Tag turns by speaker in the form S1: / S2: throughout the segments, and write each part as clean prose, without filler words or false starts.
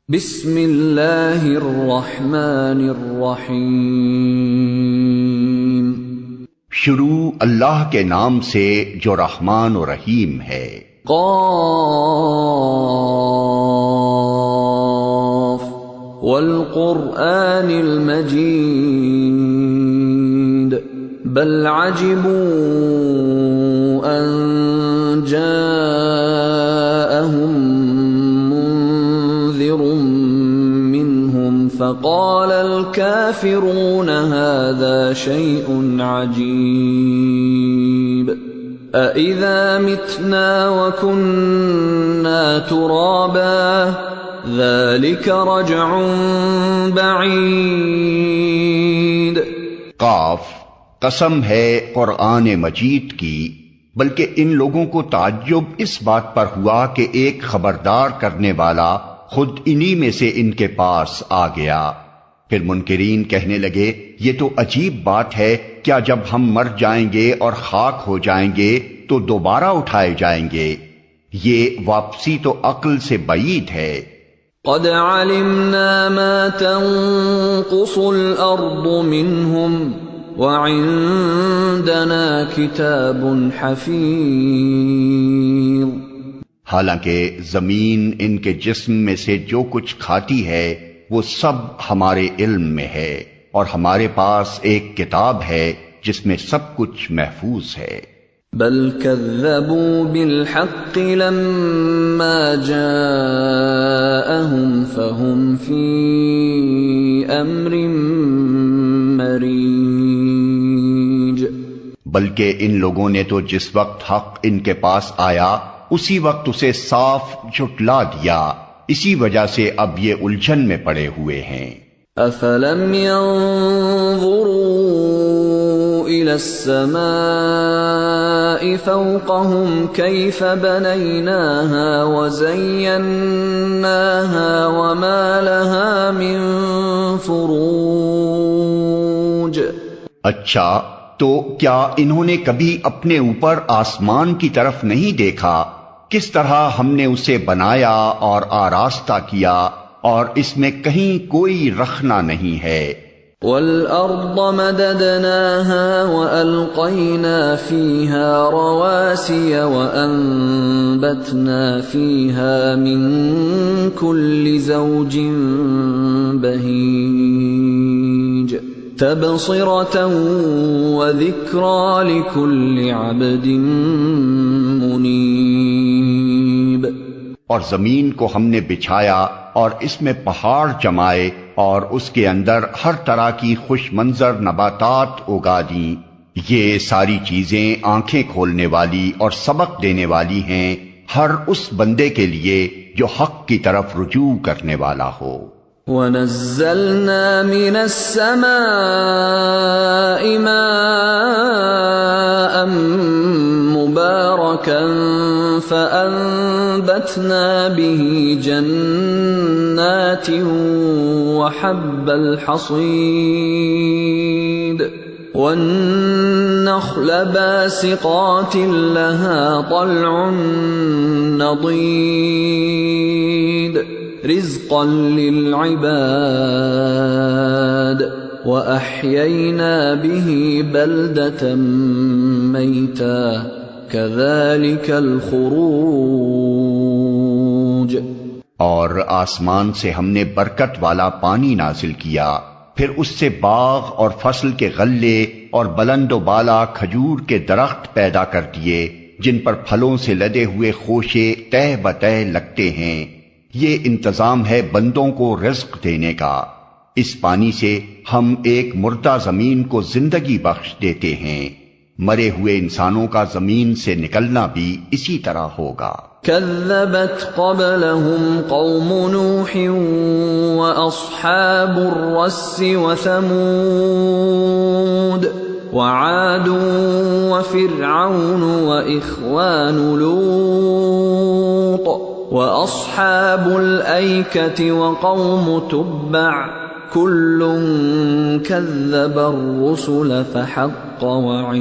S1: بسم اللہ الرحمن الرحیم۔
S2: شروع اللہ کے نام سے جو رحمان و رحیم ہے۔
S1: قاف والقرآن المجید بل عجبوا ان جاءهم منذر منهم فقال الكافرون هذا شيء عجيب أإذا متنا وكنا ترابا ذلك رجع بعيد۔
S2: قاف، قسم ہے قرآن مجید کی، بلکہ ان لوگوں کو تعجب اس بات پر ہوا کہ ایک خبردار کرنے والا خود انہی میں سے ان کے پاس آ گیا۔ پھر منکرین کہنے لگے، یہ تو عجیب بات ہے، کیا جب ہم مر جائیں گے اور خاک ہو جائیں گے تو دوبارہ اٹھائے جائیں گے؟ یہ واپسی تو عقل سے بعید ہے۔
S1: قد علمنا ما تنقص الارض منهم وعندنا کتاب حفیظ۔
S2: حالانکہ زمین ان کے جسم میں سے جو کچھ کھاتی ہے وہ سب ہمارے علم میں ہے، اور ہمارے پاس ایک کتاب ہے جس میں سب کچھ محفوظ ہے۔
S1: بل كذبوا بالحق لما جاءهم فهم في امر مريج۔
S2: بلکہ ان لوگوں نے تو جس وقت حق ان کے پاس آیا اسی وقت اسے صاف جھٹلا دیا، اسی وجہ سے اب یہ الجھن میں پڑے ہوئے ہیں۔
S1: افلم ينظروا الى السماء فوقهم كيف بنيناها وزيناها وما لها من فروج۔
S2: اچھا، تو کیا انہوں نے کبھی اپنے اوپر آسمان کی طرف نہیں دیکھا، کس طرح ہم نے اسے بنایا اور آراستہ کیا، اور اس میں کہیں کوئی رخنا نہیں ہے۔
S1: وَالْأَرْضَ مَدَدْنَاهَا وَأَلْقَيْنَا فِيهَا رَوَاسِيَ وَأَنبَتْنَا فِيهَا مِن كُلِّ زَوْجٍ بَهِيجٍ تَبْصِرَةً وَذِكْرَى لِكُلِّ عَبْدٍ مُنِيبٍ۔
S2: اور زمین کو ہم نے بچھایا اور اس میں پہاڑ جمائے اور اس کے اندر ہر طرح کی خوش منظر نباتات اگا دیں۔ یہ ساری چیزیں آنکھیں کھولنے والی اور سبق دینے والی ہیں ہر اس بندے کے لیے جو حق کی طرف رجوع کرنے والا ہو۔
S1: وَنَزَّلْنَا مِنَ السَّمَاءِ مَاءً مُبَارَكًا فَأَنبَتْنَا بِهِ جَنَّاتٍ وَحَبَّ الْحَصِيدِ وَالنَّخْلَ بَاسِقَاتٍ لَهَا طَلْعٌ نَضِيدٌ رِزْقًا لِلْعِبَادِ وَأَحْيَيْنَا بِهِ بَلْدَةً مَيْتًا كَذَلِكَ الْخُرُوجُ۔
S2: اور آسمان سے ہم نے برکت والا پانی نازل کیا، پھر اس سے باغ اور فصل کے غلے اور بلند و بالا کھجور کے درخت پیدا کر دیے جن پر پھلوں سے لدے ہوئے خوشے تہ بتہ لگتے ہیں۔ یہ انتظام ہے بندوں کو رزق دینے کا۔ اس پانی سے ہم ایک مردہ زمین کو زندگی بخش دیتے ہیں، مرے ہوئے انسانوں کا زمین سے نکلنا بھی اسی طرح ہوگا۔
S1: كذبت قبلهم قوم نوح وأصحاب الرس وثمود وعاد وفرعون وإخوان لوط وأصحاب الأيكة وقوم تبع كل كذب الرسل فحق وعيد۔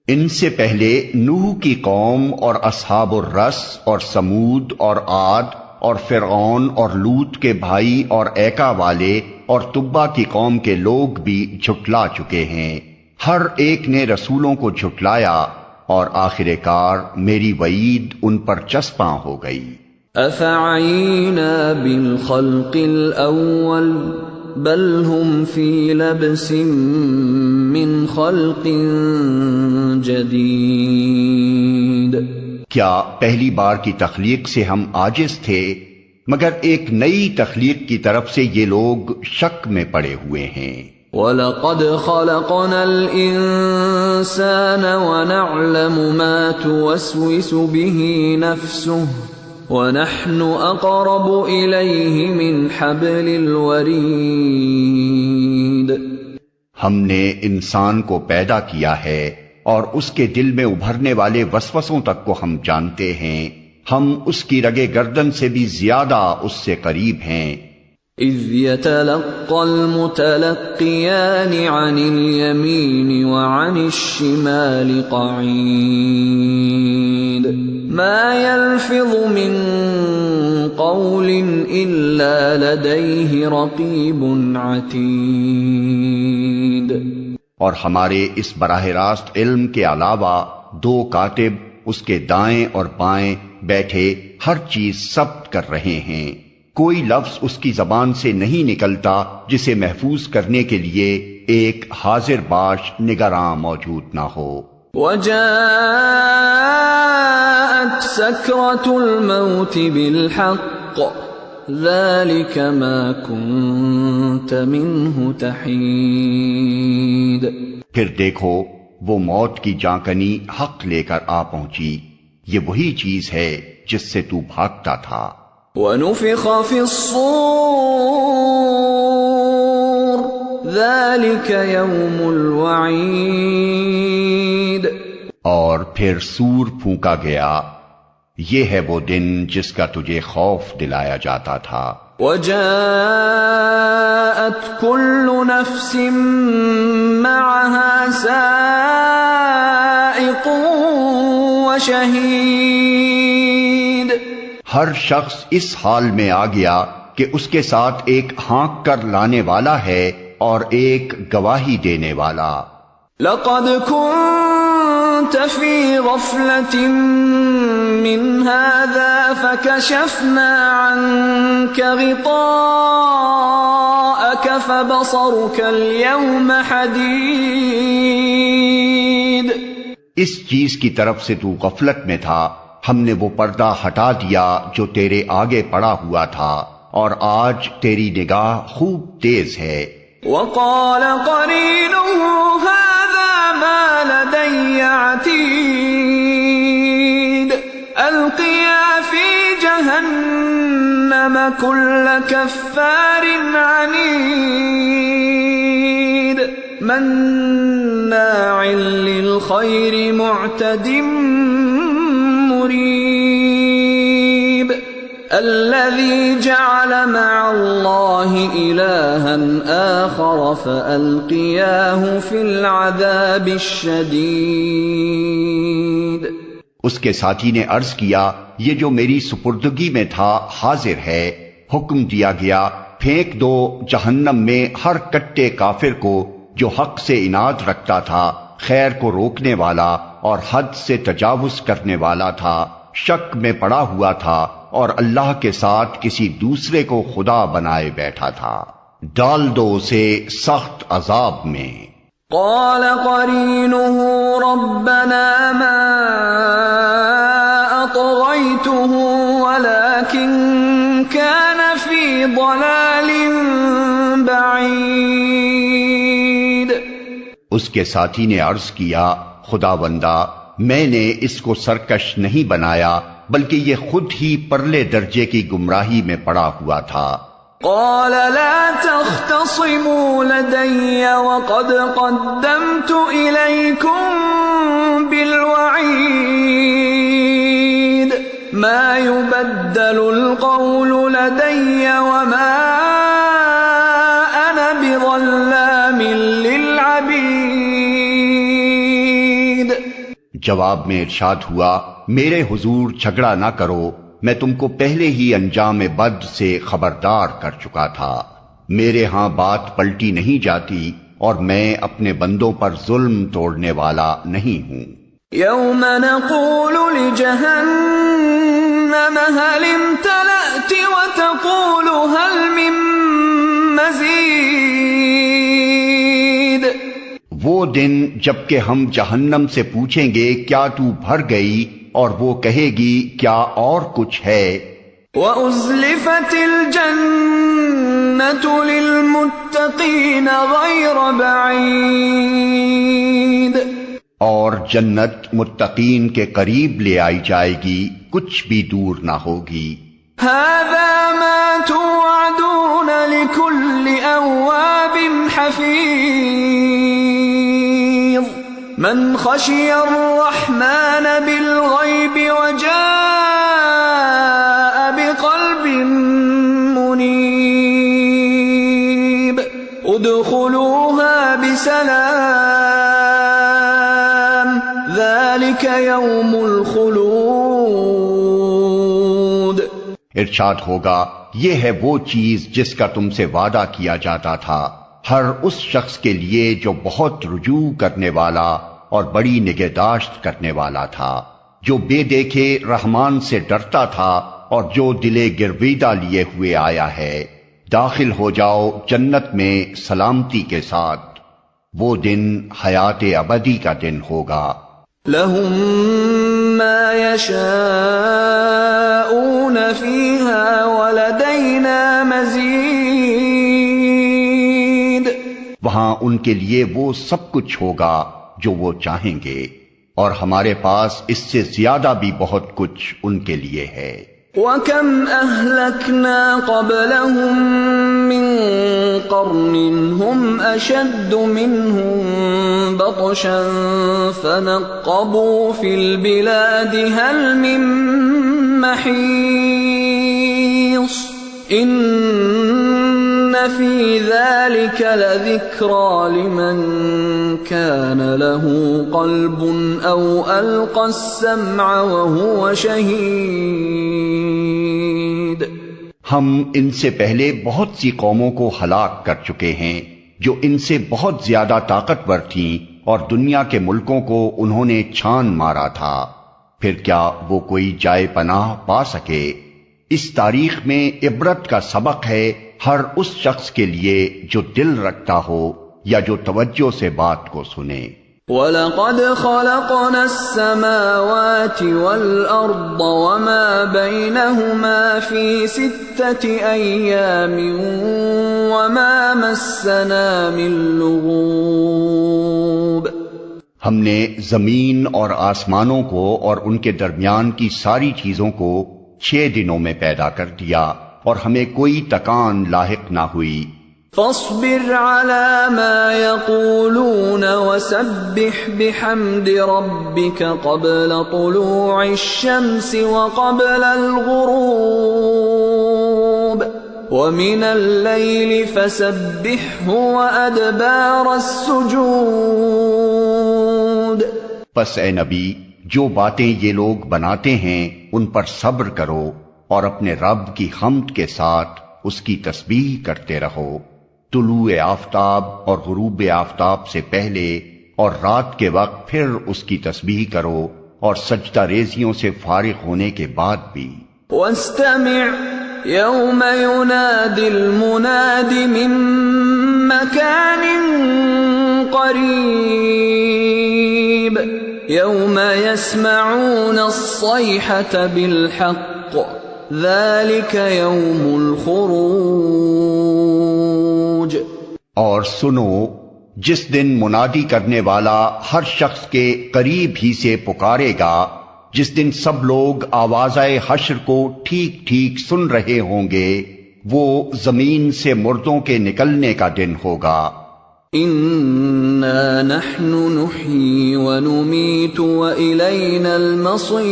S2: ان سے پہلے نوح کی قوم اور اصحاب الرس اور سمود اور عاد اور فرعون اور لوط کے بھائی اور ایکا والے اور تبا کی قوم کے لوگ بھی جھٹلا چکے ہیں۔ ہر ایک نے رسولوں کو جھٹلایا اور آخر کار میری وعید ان پر چسپاں ہو گئی۔
S1: أفعينا بالخلق الأول بل هم في لبس من خلق جديد۔
S2: کیا پہلی بار کی تخلیق سے ہم عاجز تھے؟ مگر ایک نئی تخلیق کی طرف سے یہ لوگ شک میں پڑے ہوئے ہیں۔
S1: وَلَقَدْ خَلَقْنَا الْإِنسَانَ وَنَعْلَمُ مَا تُوَسْوِسُ بِهِ نَفْسُهُ وَنَحْنُ أَقْرَبُ إِلَيْهِ مِنْ حَبْلِ الْوَرِيدِ۔
S2: ہم نے انسان کو پیدا کیا ہے اور اس کے دل میں ابھرنے والے وسوسوں تک کو ہم جانتے ہیں، ہم اس کی رگے گردن سے بھی زیادہ اس سے قریب ہیں۔
S1: اذ يتلقى المتلقيان عن اليمين وعن الشمال قعيد ما يلفظ من قول إلا لديه رقيب عتيد۔
S2: اور ہمارے اس براہ راست علم کے علاوہ دو کاتب اس کے دائیں اور بائیں بیٹھے ہر چیز ثبت کر رہے ہیں، کوئی لفظ اس کی زبان سے نہیں نکلتا جسے محفوظ کرنے کے لیے ایک حاضر باش نگراں موجود نہ ہو۔
S1: وَجَاءَتْ سَكْرَةُ الْمَوْتِ بِالْحَقِّ ذَلِكَ مَا كُنْتَ مِنْهُ تَحِيدُ۔
S2: پھر دیکھو وہ موت کی جانکنی حق لے کر آ پہنچی، یہ وہی چیز ہے جس سے تو بھاگتا تھا۔
S1: وَنُفِخَ فِي الصُّورِ ذَلِكَ يَوْمُ الْوَعِيدِ۔
S2: اور پھر سور پھونکا گیا، یہ ہے وہ دن جس کا تجھے خوف دلایا جاتا تھا۔
S1: وَجَاءَتْ كُلُّ نَفْسٍ مَّعَهَا سَائِقٌ وَشَهِيدٌ۔
S2: ہر شخص اس حال میں آ گیا کہ اس کے ساتھ ایک ہانک کر لانے والا ہے اور ایک گواہی دینے والا۔
S1: لَقَدْ كُنْتَ فِي غَفْلَةٍ مِّنْ هَذَا فَكَشَفْنَا عَنْكَ غِطَاءَكَ فَبَصَرُكَ الْيَوْمَ حَدِيدٌ۔
S2: اس چیز کی طرف سے تو غفلت میں تھا، ہم نے وہ پردہ ہٹا دیا جو تیرے آگے پڑا ہوا تھا، اور آج تیری نگاہ خوب تیز ہے۔
S1: وَقَالَ قَرِينُهُ هَذَا مَا لَدَيَّ عَتِيدٌ أَلْقِيَا فِي جَهَنَّمَ كُلَّ كَفَّارٍ عَنِيدٍ مَّنَّاعٍ لِّلْخَيْرِ مُعْتَدٍ مُّرِيبٍ الَّذِي جَعَلَ مَعَ اللَّهِ إِلَٰهًا آخَرَ فَأَلْقِيَاهُ فِي الْعَذَابِ الشَّدِيدِ۔
S2: اس کے ساتھی نے عرض کیا، یہ جو میری سپردگی میں تھا حاضر ہے، حکم دیا گیا پھینک دو جہنم میں ہر کٹے کافر کو جو حق سے عناد رکھتا تھا، خیر کو روکنے والا اور حد سے تجاوز کرنے والا تھا، شک میں پڑا ہوا تھا اور اللہ کے ساتھ کسی دوسرے کو خدا بنائے بیٹھا تھا، ڈال دو اسے سخت عذاب میں۔
S1: قال قرينه ربنا ما أطغيته ولكن كان في ضلال بعيد۔
S2: اس کے ساتھی نے عرض کیا، خداوندا میں نے اس کو سرکش نہیں بنایا بلکہ یہ خود ہی پرلے درجے کی گمراہی میں پڑا ہوا تھا۔
S1: قال لا تختصموا لدي وقد قدمت إليكم بالوعيد ما يبدل القول لدي وما أنا بظلام للعبيد۔
S2: جواب میں ارشاد ہوا، میرے حضور جھگڑا نہ کرو، میں تم کو پہلے ہی انجام بد سے خبردار کر چکا تھا۔ میرے ہاں بات پلٹی نہیں جاتی اور میں اپنے بندوں پر ظلم توڑنے والا نہیں ہوں۔
S1: يوم نقول لجهنم هل امتلأت وتقول هل من مزید،
S2: وہ دن جبکہ ہم جہنم سے پوچھیں گے کیا تو بھر گئی، اور وہ کہے گی کیا اور کچھ ہے۔
S1: وَأُزْلِفَتِ الْجَنَّةُ لِلْمُتَّقِينَ غَيْرَ بَعِيدٍ،
S2: اور جنت متقین کے قریب لے آئی جائے گی، کچھ بھی دور نہ ہوگی۔
S1: هَذَا مَا تُوعَدُونَ لِكُلِّ أَوَّابٍ حَفِيظٍ من خشي الرحمن بالغيب وجاء بقلب منيب ادخلوها بسلام ذلك يوم الخلود۔
S2: ارشاد ہوگا یہ ہے وہ چیز جس کا تم سے وعدہ کیا جاتا تھا، ہر اس شخص کے لیے جو بہت رجوع کرنے والا اور بڑی نگہداشت کرنے والا تھا، جو بے دیکھے رحمان سے ڈرتا تھا اور جو دلے گرویدہ لیے ہوئے آیا ہے، داخل ہو جاؤ جنت میں سلامتی کے ساتھ۔ وہ دن حیات ابدی کا دن ہوگا۔
S1: لهم ما يشاءون فيها ولدينا مزيد،
S2: وہاں ان کے لیے وہ سب کچھ ہوگا جو وہ چاہیں گے، اور ہمارے پاس اس سے زیادہ بھی بہت کچھ ان کے لیے ہے۔
S1: وَكَمْ أَهْلَكْنَا قَبْلَهُمْ مِنْ قَرْنٍ هُمْ أَشَدُّ مِنْهُمْ بَطْشًا فَنَقَّبُوا فِي الْبِلَادِ هَلْ مِنْ مَحِيصٍ إِنَّ فِي ذَلِكَ لَذِكْرَى لِمَنْ كَانَ لَهُ قَلْبٌ أَوْ أَلْقَى السَّمْعَ وَهُوَ شَهِيدٌ۔
S2: ہم ان سے پہلے بہت سی قوموں کو ہلاک کر چکے ہیں جو ان سے بہت زیادہ طاقتور تھیں، اور دنیا کے ملکوں کو انہوں نے چھان مارا تھا، پھر کیا وہ کوئی جائے پناہ پا سکے؟ اس تاریخ میں عبرت کا سبق ہے ہر اس شخص کے لیے جو دل رکھتا ہو یا جو توجہ سے بات کو سنے۔
S1: وَلَقَدْ خَلَقْنَا السَّمَاوَاتِ وَالْأَرْضَ وَمَا بَيْنَهُمَا فِي 6 أَيَّامٍ وَمَا مَسَّنَا مِن لُغُوبٍ،
S2: ہم نے زمین اور آسمانوں کو اور ان کے درمیان کی ساری چیزوں کو 6 دنوں میں پیدا کر دیا، اور ہمیں کوئی تکان لاحق نہ ہوئی۔
S1: فاصبر على ما يقولون وسبح بحمد ربك قبل طلوع الشمس وقبل الغروب ومن الليل فسبحه وأدبار السجود۔
S2: پس اے نبی، جو باتیں یہ لوگ بناتے ہیں ان پر صبر کرو، اور اپنے رب کی حمد کے ساتھ اس کی تسبیح کرتے رہو، طلوع آفتاب اور غروب آفتاب سے پہلے، اور رات کے وقت پھر اس کی تسبیح کرو، اور سجدہ ریزیوں سے فارغ ہونے کے بعد بھی۔
S1: واستمع يوم ينادي المناد من مكان قريب يوم يسمعون الصيحة بالحق ذلك يوم الخروج۔
S2: اور سنو، جس دن منادی کرنے والا ہر شخص کے قریب ہی سے پکارے گا، جس دن سب لوگ آوازۂ حشر کو ٹھیک ٹھیک سن رہے ہوں گے، وہ زمین سے مردوں کے نکلنے کا دن ہوگا۔
S1: اِنَّا نَحْنُ نُحْيِي وَنُمِيتُ وَإِلَيْنَا الْمَصِيرُ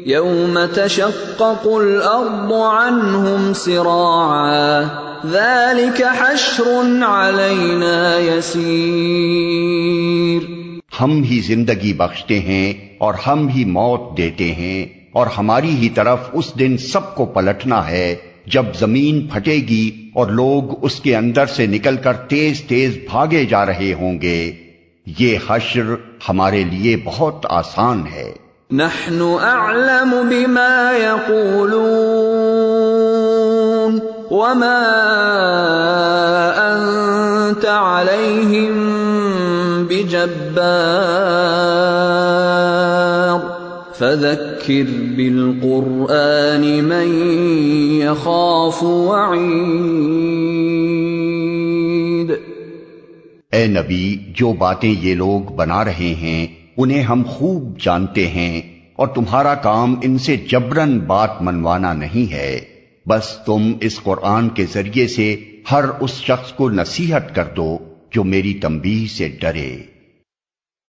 S1: يَوْمَ تَشَقَّقُ الْأَرْضُ عَنْهُمْ سِرَاعًا ذَلِكَ حَشْرٌ عَلَيْنَا يَسِيرٌ۔
S2: ہم ہی زندگی بخشتے ہیں اور ہم ہی موت دیتے ہیں، اور ہماری ہی طرف اس دن سب کو پلٹنا ہے جب زمین پھٹے گی اور لوگ اس کے اندر سے نکل کر تیز تیز بھاگے جا رہے ہوں گے۔ یہ حشر ہمارے لیے بہت آسان ہے۔
S1: نحن اعلم بما يقولون وما انت عليهم بجبار فذكر بالقرآن من يخاف وعید۔
S2: اے نبی، جو باتیں یہ لوگ بنا رہے ہیں انہیں ہم خوب جانتے ہیں، اور تمہارا کام ان سے جبراً بات منوانا نہیں ہے، بس تم اس قرآن کے ذریعے سے ہر اس شخص کو نصیحت کر دو جو میری تنبیہ سے ڈرے۔